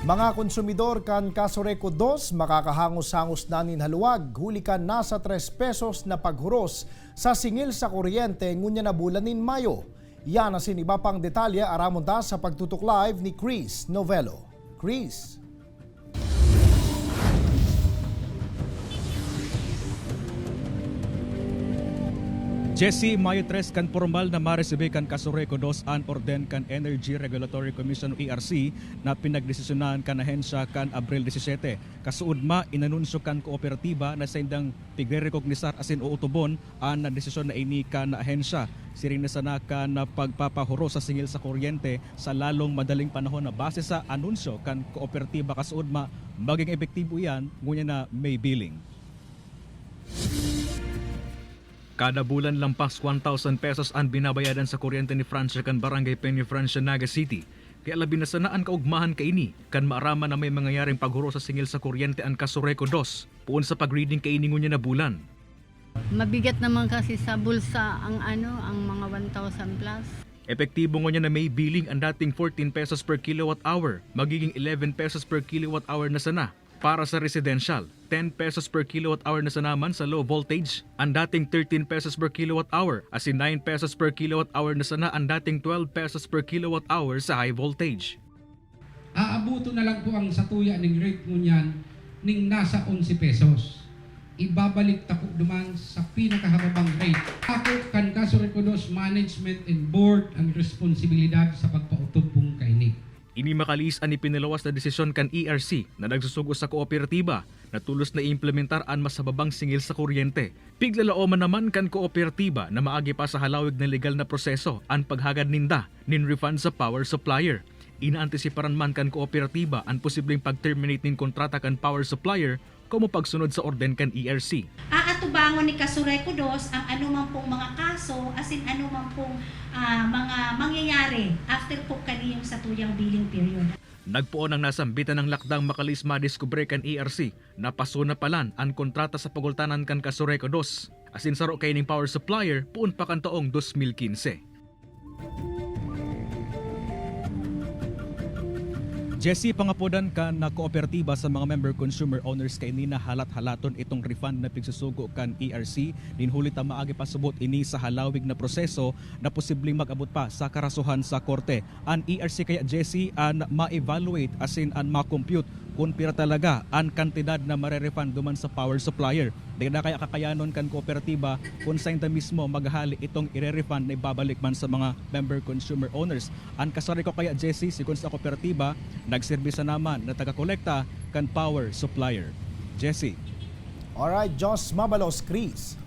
Mga konsumidor kan Kasoreco 2 makakahangos-hangos na ninhaluwag huli kan nasa 3 pesos na paghuros sa singil sa kuryente ngunya na bulanin Mayo. Yan asin iba pang detalye aramon ta sa pagtutok live ni Chris Novelo. Chris. Jesse, Mayo 3 kan formal na maresibe kan Kasoreco 2 an orden kan Energy Regulatory Commission o ERC na pinagdesisyonan kan ahensya kan Abril 17. Kasuudma inanunsyo kan kooperatiba na sa indang tigre-recognisar asin uutubon an na desisyon na ini kan ahensya. Siring na sana kan pagpapahuro sa singil sa kuryente sa lalong madaling panahon na base sa anunsyo kan kooperatiba kasuudma maging epektibo yan ngunya na may billing. Kada bulan lampas 1,000 pesos ang binabayadan sa kuryente ni Francia kan Barangay Peña Francia, Naga City. Kaya labi na sanaan kaugmahan kaini kan maarama na may mangyayaring paghuro sa singil sa kuryente ang Kasoreco 2 puon sa pag-reading kaini ngunya na bulan. Mabigat naman kasi sa bulsa ang mga 1,000 plus. Epektibo ngunya na may billing ang dating 14 pesos per kilowatt hour, magiging 11 pesos per kilowatt hour na sana. Para sa residential, 10 pesos per kilowatt hour na sa naman sa low voltage, ang dating 13 pesos per kilowatt hour, asin 9 pesos per kilowatt hour na sana ang dating 12 pesos per kilowatt hour sa high voltage. Aabuto na lang po ang satuya ng rate mo niyan ning nasa 11 pesos. Ibabalik ta po duman sa pinakahababang rate. Ako kan Kasoreco 2 Management and Board ang responsibilidad sa pagpautob pong kainig. Ini makalis ang ipinalawas na desisyon kan ERC na nagsusugo sa kooperatiba na tulos na implementar ang mas babang singil sa kuryente. Piglalaoman naman kan kooperatiba na maagi pa sa halawig na legal na proseso ang paghagad ninda nin refund sa power supplier. Inaantisiparan man kan kooperatiba ang posibleng pag-terminate nin kontrata kan power supplier como pagsunod sa orden kan ERC. Aatubangon ni Kasoreco 2 ang anuman pong mga kaso asin anuman pong mga mangyayari after po kaniyong satuyang billing period. Nagpuon ang nasambitan ng lakdang makalis madiskubre kan ERC na paso na palan ang kontrata sa pagultanan kan Kasoreco 2. Asin saro kay ning power supplier puun pa kan taong 2015. Jesse, pangapodan ka na kooperatiba sa mga member consumer owners kay ni na halat-halaton itong refund na pigsusugo kan ERC. Ninhulit ang maagi pasubot ini sa halawig na proseso na posibleng mag-abot pa sa karasuhan sa korte. Ang ERC kaya Jesse an ma-evaluate asin an ma-compute kung pira talaga ang kantidad na mare-refund duman sa power supplier. Di na kaya kakayanon kan kooperatiba kung sa inda mismo maghali itong ire-refund na ibabalik man sa mga member consumer owners. Ang Kasoreco kaya Jesse, sikon sa kooperatiba, nagserbisa naman na taga-kolekta kan power supplier. Jesse. Alright, Josh Mabalos, Chris.